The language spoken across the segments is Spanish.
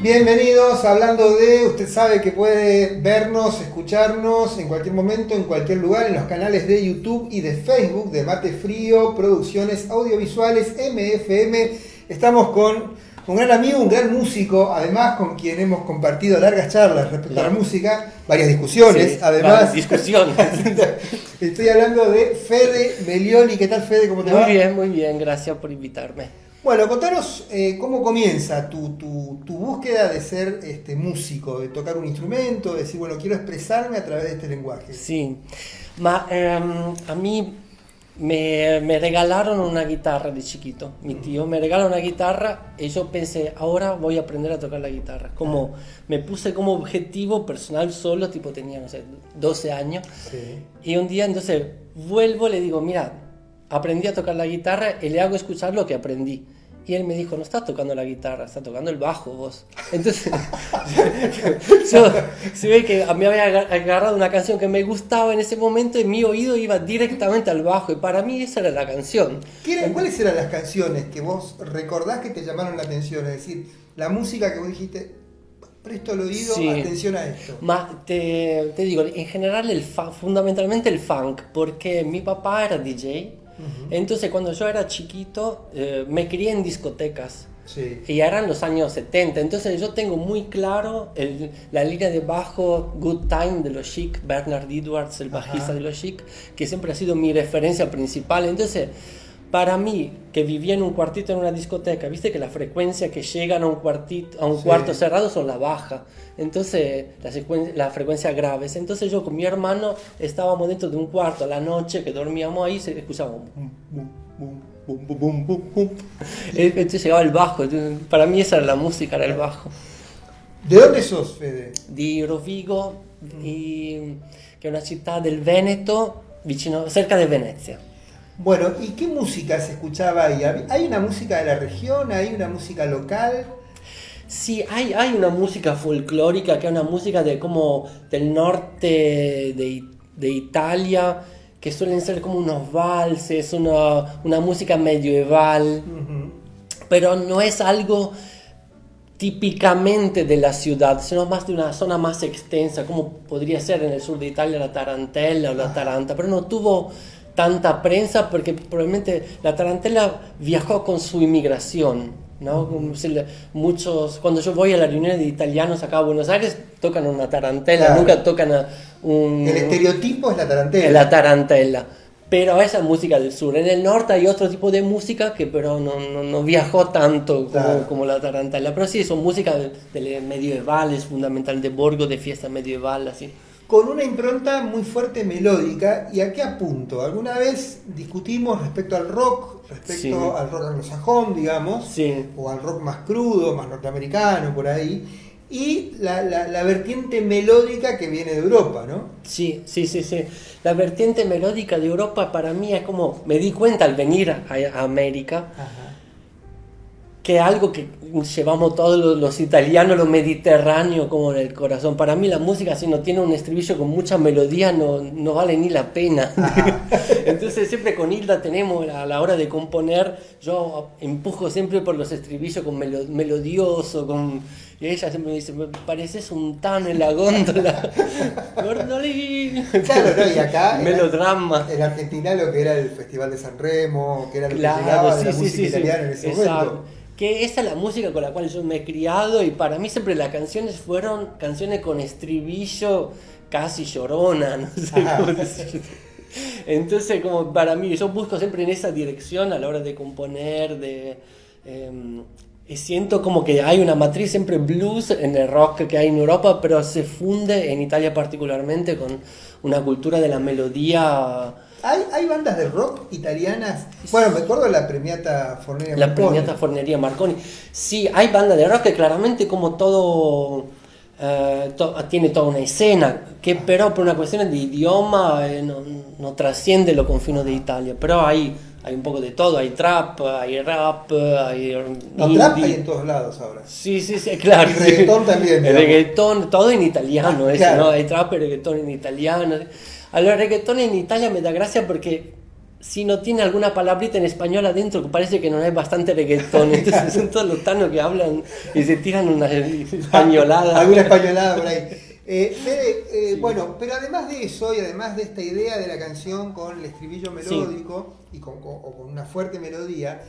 Bienvenidos a Hablando de. Usted sabe que puede vernos, escucharnos en cualquier momento, en cualquier lugar, en los canales de YouTube y de Facebook de Mate Frío, Producciones Audiovisuales, MFM. Estamos con un gran amigo, un gran músico, además con quien hemos compartido largas charlas respecto a la música, varias discusiones, sí, además. varias discusiones. Estoy hablando de Fede Melioli. ¿Qué tal, Fede? ¿Cómo te va? Muy bien, gracias por invitarme. Bueno, contanos cómo comienza tu búsqueda de ser músico, de tocar un instrumento, de decir, bueno, quiero expresarme a través de este lenguaje. Sí, a mí me regalaron una guitarra de chiquito. Mi tío me regaló una guitarra y yo pensé, ahora voy a aprender a tocar la guitarra. Como me puse como objetivo personal solo, tipo tenía, no sé, 12 años. Sí. Y un día entonces vuelvo y le digo, mira, aprendí a tocar la guitarra y le hago escuchar lo que aprendí. Y él me dijo, no estás tocando la guitarra, estás tocando el bajo vos. Entonces, se ve que me había agarrado una canción que me gustaba en ese momento y mi oído iba directamente al bajo. Y para mí esa era la canción. ¿Cuáles eran las canciones que vos recordás que te llamaron la atención? Es decir, la música que vos dijiste, presto el oído, sí. Atención a esto. Te digo, en general fundamentalmente el funk, porque mi papá era DJ. Entonces cuando yo era chiquito me crié en discotecas. Sí. Y eran los años 70, entonces yo tengo muy claro la línea de bajo Good Time de los Chic, Bernard Edwards, el bajista de los Chic, que siempre ha sido mi referencia principal. Entonces para mí, que vivía en un cuartito en una discoteca, viste que la frecuencia que llegan a un cuarto cerrado son la baja, entonces la frecuencia graves. Entonces yo con mi hermano estábamos dentro de un cuarto a la noche, que dormíamos ahí, se escuchábamos bum, bum, bum, bum, bum, bum, bum. Entonces llegaba el bajo. Entonces, para mí esa era la música, era el bajo. ¿De dónde sos, Fede? Di Rovigo, che è una città del Veneto, cerca de Venecia. Bueno, ¿y qué música se escuchaba ahí? ¿Hay una música de la región? ¿Hay una música local? Sí, hay una música folclórica, que es una música del norte de Italia, que suelen ser como unos valses, una música medieval, pero no es algo típicamente de la ciudad, sino más de una zona más extensa, como podría ser en el sur de Italia la tarantella o la taranta, pero no tuvo tanta prensa porque probablemente la tarantela viajó con su inmigración, ¿no? Cuando yo voy a la reunión de italianos acá a Buenos Aires, tocan una tarantela, claro. Nunca tocan El estereotipo es la tarantela. La tarantela, pero esa música del sur. En el norte hay otro tipo de música que pero no viajó tanto como la tarantela, pero sí, son músicas de medievales, fundamentalmente de borgo, de fiesta medieval, así. Con una impronta muy fuerte melódica. ¿Y a qué apunto? Alguna vez discutimos respecto al rock anglosajón, digamos, o al rock más crudo, más norteamericano, por ahí, y la vertiente melódica que viene de Europa, ¿no? Sí. La vertiente melódica de Europa para mí es como, me di cuenta al venir a América, que es algo que llevamos todos los italianos, los mediterráneos, como en el corazón. Para mí la música, si no tiene un estribillo con mucha melodía, no vale ni la pena. Entonces siempre con Hilda tenemos, a la hora de componer, yo empujo siempre por los estribillos con melodioso, y ella siempre me dice, me pareces un Tano en la góndola. Gordolín. Claro, ¿no? Y acá melodrama. En Argentina lo que era el Festival de San Remo, que era lo que Claro, llegaba de la música italiana en ese exacto. momento. Que esa es la música con la cual yo me he criado, y para mí siempre las canciones fueron canciones con estribillo casi llorona, no sé cómo decir. Entonces, como para mí, yo busco siempre en esa dirección a la hora de componer, y siento como que hay una matriz siempre blues en el rock que hay en Europa, pero se funde en Italia particularmente con una cultura de la melodía. ¿Hay bandas de rock italianas? Bueno, me acuerdo de la Premiata Forneria Marconi. La Premiata Forneria Marconi. Sí, hay bandas de rock que claramente como todo tiene toda una escena, que pero por una cuestión de idioma no trasciende los confines de Italia, pero hay un poco de todo, hay trap, hay rap, hay trap hay en todos lados ahora. Sí, claro. Y reggaetón también. El reggaetón, todo en italiano, claro. ¿no? Hay trap y reggaetón en italiano. A los reggaetón en Italia me da gracia porque si no tiene alguna palabrita en español adentro, que parece que no es bastante reggaetón. Entonces son todos los tanos que hablan y se tiran una españolada. Alguna españolada por ahí. Fede, sí. Bueno, pero además de eso y además de esta idea de la canción con el estribillo melódico y con una fuerte melodía,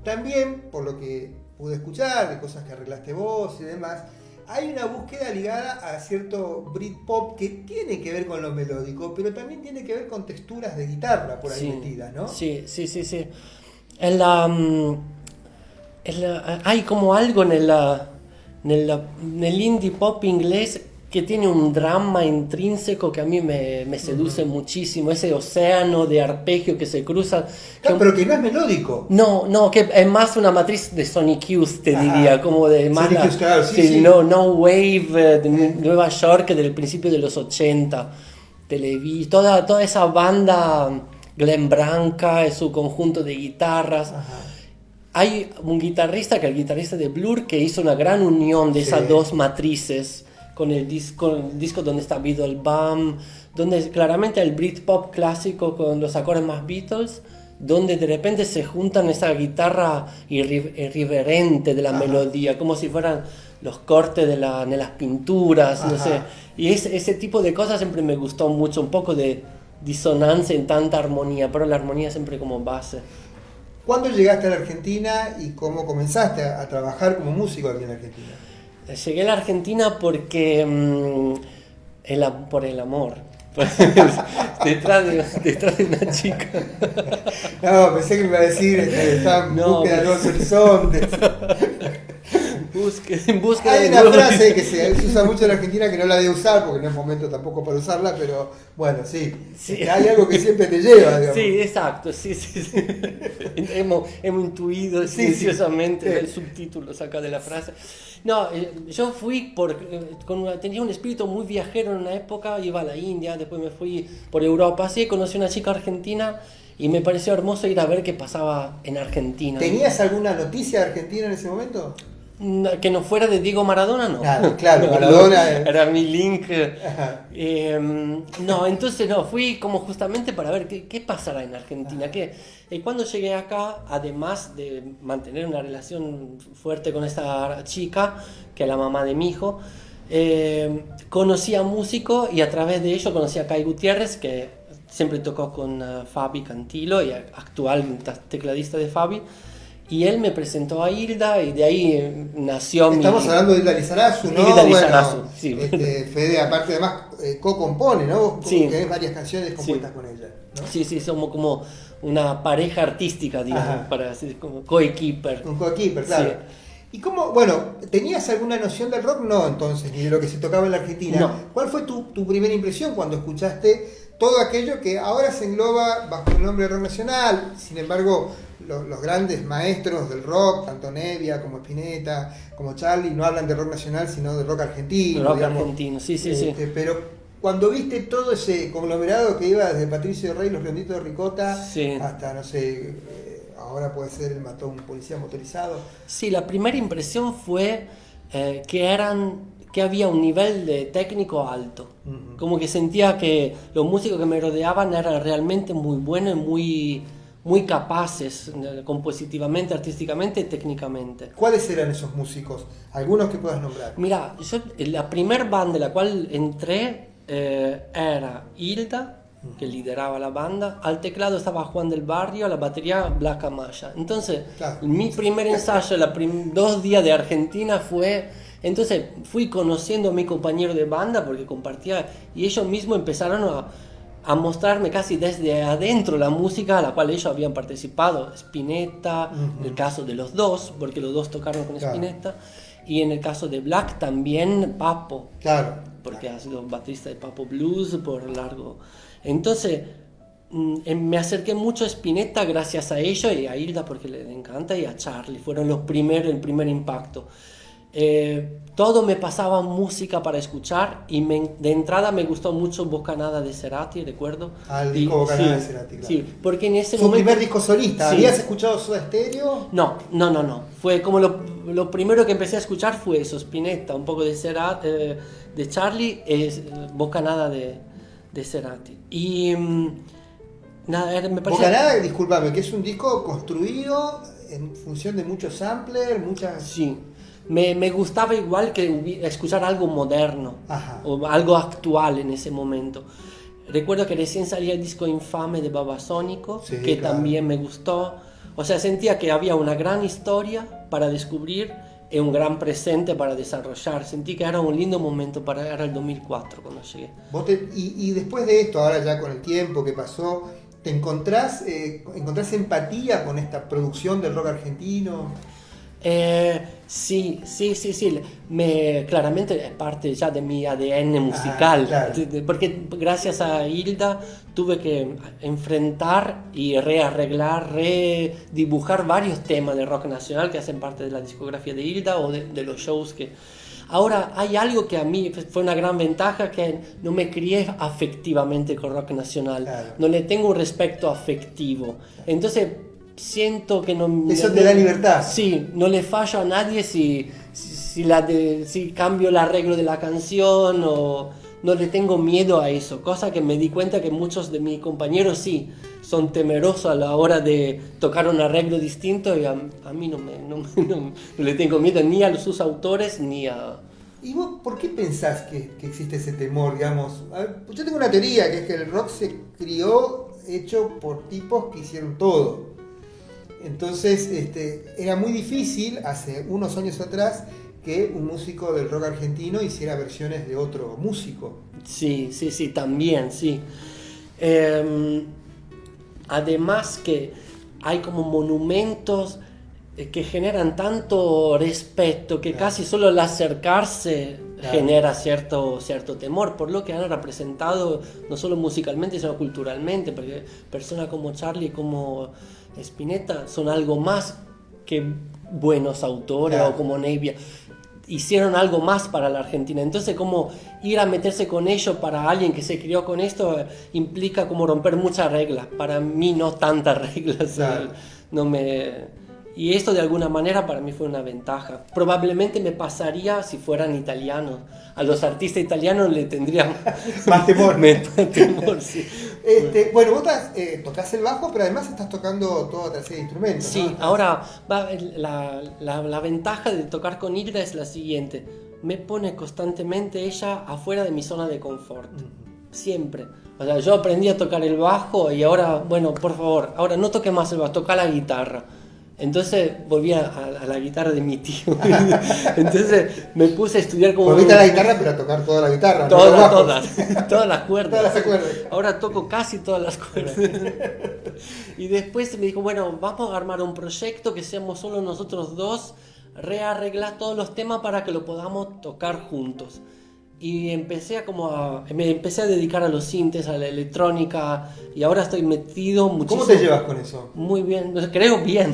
también, por lo que pude escuchar, de cosas que arreglaste vos y demás, hay una búsqueda ligada a cierto Britpop que tiene que ver con lo melódico, pero también tiene que ver con texturas de guitarra por ahí metidas, ¿no? Sí. Hay como algo en el indie pop inglés que tiene un drama intrínseco que a mí me seduce muchísimo, ese océano de arpegio que se cruza. Claro, pero que no es melódico. No, que es más una matriz de Sonic Youth, te diría, como de más Sonic Youth, claro, sí. No Wave de Nueva York del principio de los 80, toda esa banda, Glenn Branca, es su conjunto de guitarras. Ajá. Hay un guitarrista, que es el guitarrista de Blur, que hizo una gran unión de esas dos matrices, con el disco donde está Beatle Bum, donde claramente el Britpop clásico con los acordes más Beatles, donde de repente se juntan esa guitarra irreverente de la melodía, como si fueran los cortes en las pinturas, no sé. Y ese tipo de cosas siempre me gustó mucho, un poco de disonancia en tanta armonía, pero la armonía siempre como base. ¿Cuándo llegaste a la Argentina y cómo comenzaste a trabajar como músico aquí en Argentina? Llegué a la Argentina porque por el amor. detrás de una chica. No, pensé que me iba a decir estaba en búsqueda de nuevos horizontes. Hay una frase que se usa mucho en Argentina que no la de usar porque no es momento tampoco para usarla, pero bueno, sí. Hay algo que siempre te lleva, digamos. Sí, exacto, sí. hemos intuido silenciosamente el subtítulo acá de la frase. No, yo fui tenía un espíritu muy viajero en una época, iba a la India, después me fui por Europa, así conocí a una chica argentina y me pareció hermoso ir a ver qué pasaba en Argentina. ¿Tenías alguna noticia de Argentina en ese momento? Que no fuera de Diego Maradona, no. Claro, Maradona era mi link. Entonces fui como justamente para ver qué pasará en Argentina. Cuando llegué acá, además de mantener una relación fuerte con esta chica, que es la mamá de mi hijo, conocí a músicos y a través de ello conocí a Kai Gutiérrez, que siempre tocó con Fabi Cantilo y actual tecladista de Fabi. Y él me presentó a Hilda y de ahí nació Estamos hablando de Hilda Lizarazu, ¿no? Hilda Lizarazu, sí. Fede, aparte, además, co-compone, ¿no? Vos tenés varias canciones compuestas con ella, ¿no? Sí, somos como una pareja artística, digamos, para decir, como co-keeper. Un co-keeper, claro. Sí. ¿Y cómo, tenías alguna noción del rock? No, entonces, ni de lo que se tocaba en la Argentina. No. ¿Cuál fue tu primera impresión cuando escuchaste todo aquello que ahora se engloba bajo el nombre de rock nacional? Sin embargo, los grandes maestros del rock, tanto Nevia como Spinetta, como Charlie, no hablan de rock nacional, sino de rock argentino. Argentino, sí. Pero cuando viste todo ese conglomerado que iba desde Patricio Rey, Los Redonditos de Ricota, hasta, no sé, ahora puede ser el Mató a un policía motorizado. Sí, la primera impresión fue que había un nivel de técnico alto. Uh-huh. Como que sentía que los músicos que me rodeaban eran realmente muy buenos y muy capaces, compositivamente, artísticamente y técnicamente. ¿Cuáles eran esos músicos? ¿Algunos que puedas nombrar? Mira, la primer banda en la cual entré era Hilda, que lideraba la banda. Al teclado estaba Juan del Barrio, a la batería Black Amaya. Entonces, mi primer ensayo, 2 días de Argentina fue... Entonces fui conociendo a mi compañero de banda porque compartía y ellos mismos empezaron a mostrarme casi desde adentro la música a la cual ellos habían participado. Spinetta, en el caso de los dos, porque los dos tocaron con Spinetta, y en el caso de Black también Papo, porque ha sido baterista de Papo Blues por largo. Entonces me acerqué mucho a Spinetta gracias a ellos y a Hilda porque le encanta y a Charlie, fueron el primer impacto. Todo me pasaba música para escuchar y de entrada me gustó mucho Bocanada de Cerati, recuerdo. El disco Bocanada de Cerati, claro. Sí, porque en ese momento... ¿Su primer disco solista? ¿Habías escuchado Soda Stereo? No. Fue como lo primero que empecé a escuchar fue eso, Spinetta, un poco de Cerati, de Charlie, Bocanada de Cerati. Y Nada, me parece... Bocanada, discúlpame, que es un disco construido en función de muchos samplers, muchas... Sí, me gustaba igual que escuchar algo moderno. Ajá. O algo actual en ese momento. Recuerdo que recién salía el disco Infame de Babasónico, Sí, que claro. también me gustó. O sea, sentía que había una gran historia para descubrir y un gran presente para desarrollar. Sentí que era un lindo momento era el 2004 cuando llegué. Y después de esto, ahora ya con el tiempo que pasó, ¿te encontrás empatía con esta producción del rock argentino? Sí. Claramente es parte ya de mi ADN musical. Claro. Porque gracias a Hilda tuve que enfrentar y rearreglar, redibujar varios temas de rock nacional que hacen parte de la discografía de Hilda o de los shows que... Ahora, hay algo que a mí fue una gran ventaja, que no me crié afectivamente con rock nacional. Claro. No le tengo un respeto afectivo. Entonces, siento que no... Eso te da libertad. Sí, no le fallo a nadie si cambio el arreglo de la canción, o no le tengo miedo a eso. Cosa que me di cuenta que muchos de mis compañeros sí son temerosos a la hora de tocar un arreglo distinto, y a mí no le tengo miedo ni a sus autores ni a... ¿Y vos por qué pensás que existe ese temor, digamos? A ver, yo tengo una teoría, que es que el rock se crió hecho por tipos que hicieron todo. Entonces, era muy difícil hace unos años atrás que un músico del rock argentino hiciera versiones de otro músico. Sí, también, sí. Además que hay como monumentos que generan tanto respeto que casi solo el acercarse genera cierto temor, por lo que han representado no solo musicalmente sino culturalmente, porque personas como Charlie, como Spinetta son algo más que buenos autores, o como Nebbia. Hicieron algo más para la Argentina. Entonces, como ir a meterse con ellos para alguien que se crió con esto implica como romper muchas reglas. Para mí no tantas reglas. Claro. Y esto de alguna manera para mí fue una ventaja. Probablemente me pasaría si fueran italianos. A los artistas italianos le tendrían más temor. Más temor, sí. Bueno, vos tocás el bajo, pero además estás tocando toda otra serie de instrumentos. Sí, ¿no? ahora la ventaja de tocar con Hilda es la siguiente. Me pone constantemente ella afuera de mi zona de confort. Siempre. O sea, yo aprendí a tocar el bajo y ahora, bueno, por favor, ahora no toque más el bajo, toca la guitarra. Entonces volví a la guitarra de mi tío. Entonces me puse a estudiar como... Volviste a la guitarra, pero a tocar toda la guitarra. Todas las cuerdas. Todas las cuerdas. Ahora toco casi todas las cuerdas. Y después me dijo, bueno, vamos a armar un proyecto que seamos solo nosotros dos, rearreglar todos los temas para que lo podamos tocar juntos. Y me empecé a dedicar a los sintes, a la electrónica, y ahora estoy metido muchísimo. ¿Cómo te llevas con eso? Muy bien, creo bien.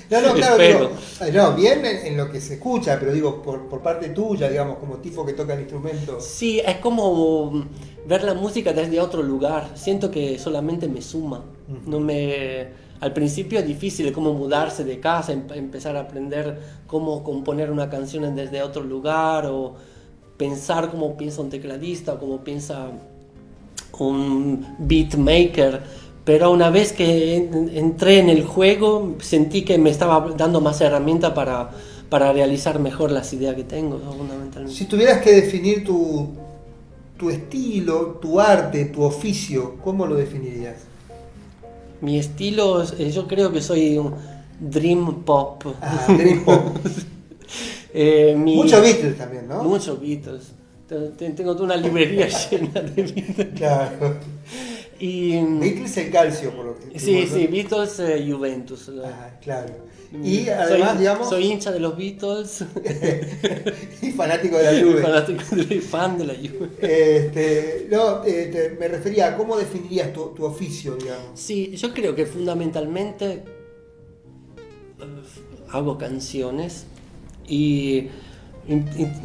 No, claro, Espero. Digo, bien en lo que se escucha, pero digo, por parte tuya, digamos, como tipo que toca el instrumento. Sí, es como ver la música desde otro lugar. Siento que solamente me suma. Al principio es difícil, como mudarse de casa, empezar a aprender cómo componer una canción desde otro lugar, o pensar cómo piensa un tecladista o cómo piensa un beatmaker, pero una vez que entré en el juego sentí que me estaba dando más herramientas para realizar mejor las ideas que tengo, ¿no? Fundamentalmente. Si tuvieras que definir tu estilo, tu arte, tu oficio, ¿cómo lo definirías? Mi estilo, yo creo que soy un dream pop. Dream pop. Muchos Beatles también, ¿no? Muchos Beatles. Tengo toda una librería llena de Beatles. Claro. Beatles el calcio, por lo que... Sí, Beatles, Juventus. Claro. Y además, digamos... Soy hincha de los Beatles. Y fanático de la Juve. Fan de la Juve. Me refería a cómo definirías tu oficio, digamos. Sí, yo creo que fundamentalmente hago canciones y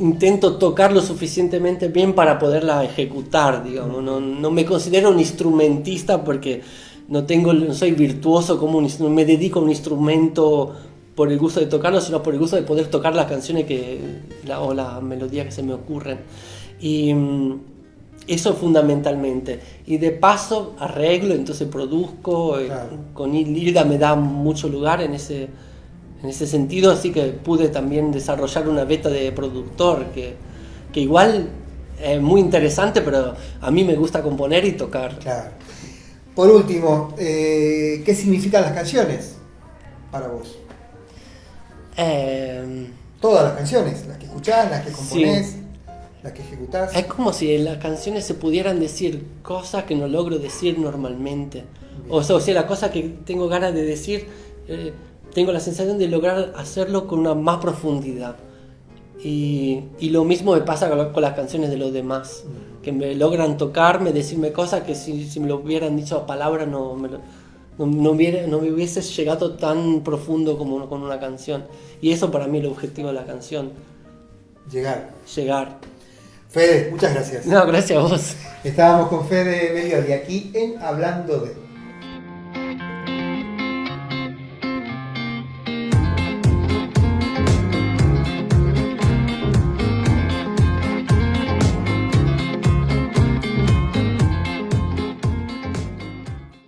intento tocar lo suficientemente bien para poderla ejecutar, digamos. No me considero un instrumentista porque no soy virtuoso no me dedico a un instrumento por el gusto de tocarlo, sino por el gusto de poder tocar las canciones o la melodía que se me ocurren. Y Eso fundamentalmente. Y de paso arreglo, entonces produzco. Claro. Con Hilda me da mucho lugar en ese sentido, así que pude también desarrollar una beta de productor que igual es muy interesante, pero a mí me gusta componer y tocar. Claro. Por último, ¿qué significan las canciones para vos? Todas las canciones, las que escuchás, las que componés, Sí. las que ejecutás. Es como si en las canciones se pudieran decir cosas que no logro decir normalmente. O sea, la cosa que tengo ganas de decir, tengo la sensación de lograr hacerlo con una más profundidad. Y lo mismo me pasa con las canciones de los demás, que me logran tocarme, decirme cosas que si me lo hubieran dicho a palabras no me hubiese llegado tan profundo como con una canción. Y eso para mí es el objetivo de la canción. Llegar. Fede, muchas gracias. No, gracias a vos. Estábamos con Fede Melioli aquí en Hablando de...